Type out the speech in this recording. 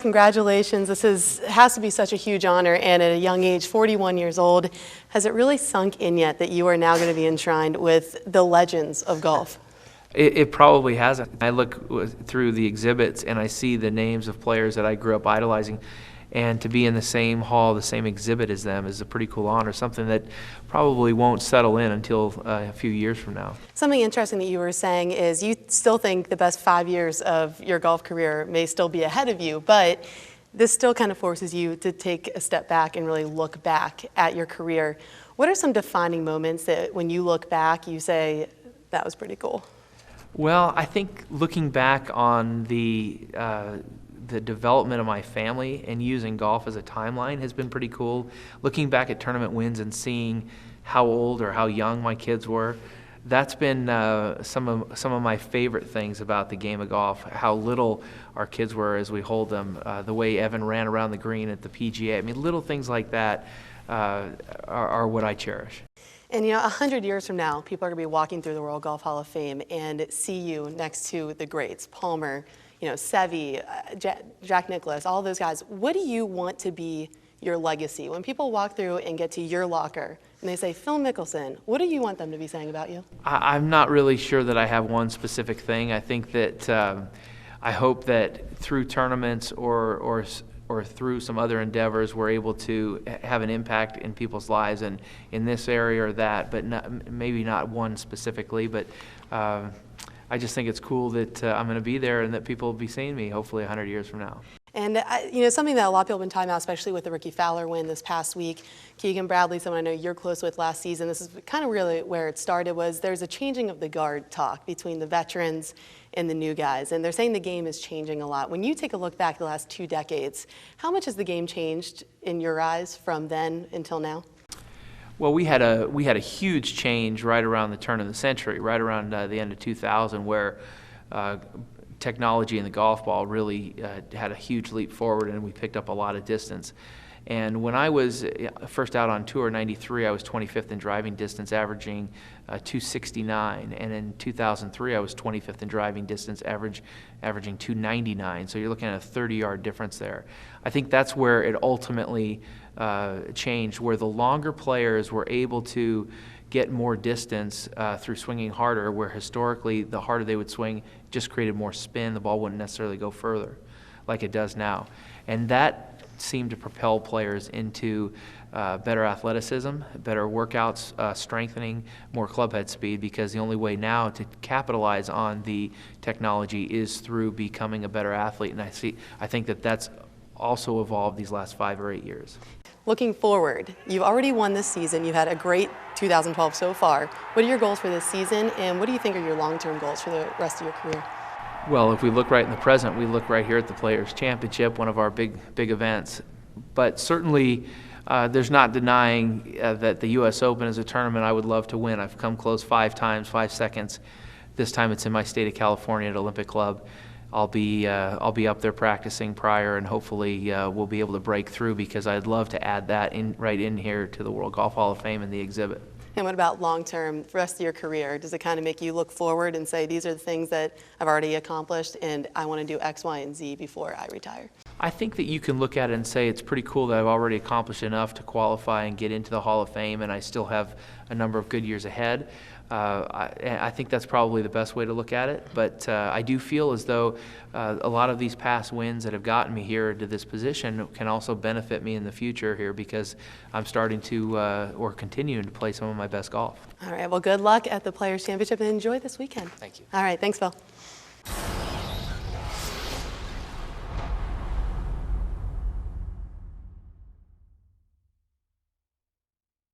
Congratulations. Has to be such a huge honor, and at a young age, 41 years old, has it really sunk in yet that you are now going to be enshrined with the legends of golf? It probably hasn't. I look through the exhibits and I see the names of players that I grew up idolizing, and to be in the same hall, the same exhibit as them is a pretty cool honor, something that probably won't settle in until a few years from now. Something interesting that you were saying is you still think the best 5 years of your golf career may still be ahead of you, but this still kind of forces you to take a step back and really look back at your career. What are some defining moments that when you look back, you say, that was pretty cool? Well, I think looking back on the development of my family and using golf as a timeline has been pretty cool. Looking back at tournament wins and seeing how old or how young my kids were, that's been some of my favorite things about the game of golf. How little our kids were as we hold them, the way Evan ran around the green at the PGA. I mean, little things like that are what I cherish. And 100 years from now, people are going to be walking through the World Golf Hall of Fame and see you next to the greats, Palmer, Seve, Jack Nicklaus, all those guys. What do you want to be your legacy? When people walk through and get to your locker and they say, Phil Mickelson, what do you want them to be saying about you? I'm not really sure that I have one specific thing. I think that I hope that through tournaments or through some other endeavors, we're able to have an impact in people's lives, and in this area or that, but maybe not one specifically. But I just think it's cool that I'm going to be there and that people will be seeing me hopefully 100 years from now. And something that a lot of people have been talking about, especially with the Ricky Fowler win this past week, Keegan Bradley, someone I know you're close with last season, this is kind of really where it started, was there's a changing of the guard talk between the veterans and the new guys. And they're saying the game is changing a lot. When you take a look back the last 2 decades, how much has the game changed in your eyes from then until now? Well, we had a huge change right around the turn of the century, right around the end of 2000, where technology in the golf ball really had a huge leap forward, and we picked up a lot of distance. And when I was first out on tour in '93, I was 25th in driving distance, averaging 269. And in 2003, I was 25th in driving distance, averaging 299. So you're looking at a 30-yard difference there. I think that's where it ultimately changed, where the longer players were able to get more distance through swinging harder, where historically the harder they would swing just created more spin. The ball wouldn't necessarily go further like it does now. And that seemed to propel players into better athleticism, better workouts, strengthening, more clubhead speed, because the only way now to capitalize on the technology is through becoming a better athlete. And I think that that's also evolved these last 5 or 8 years. Looking forward, you've already won this season. You've had a great 2012 so far. What are your goals for this season, and what do you think are your long-term goals for the rest of your career? Well, if we look right in the present, we look right here at the Players' Championship, one of our big events. But certainly, there's not denying that the U.S. Open is a tournament I would love to win. I've come close 5 times, 5 seconds. This time it's in my state of California at Olympic Club. I'll be up there practicing prior, and hopefully we'll be able to break through, because I'd love to add that right in here to the World Golf Hall of Fame in the exhibit. And what about long-term, the rest of your career? Does it kind of make you look forward and say, these are the things that I've already accomplished, and I want to do X, Y, and Z before I retire? I think that you can look at it and say it's pretty cool that I've already accomplished enough to qualify and get into the Hall of Fame, and I still have a number of good years ahead. I think that's probably the best way to look at it, but I do feel as though a lot of these past wins that have gotten me here to this position can also benefit me in the future here, because I'm starting to, or continuing to play some of my best golf. All right, well, good luck at the Players' Championship, and enjoy this weekend. Thank you. All right, thanks, Phil.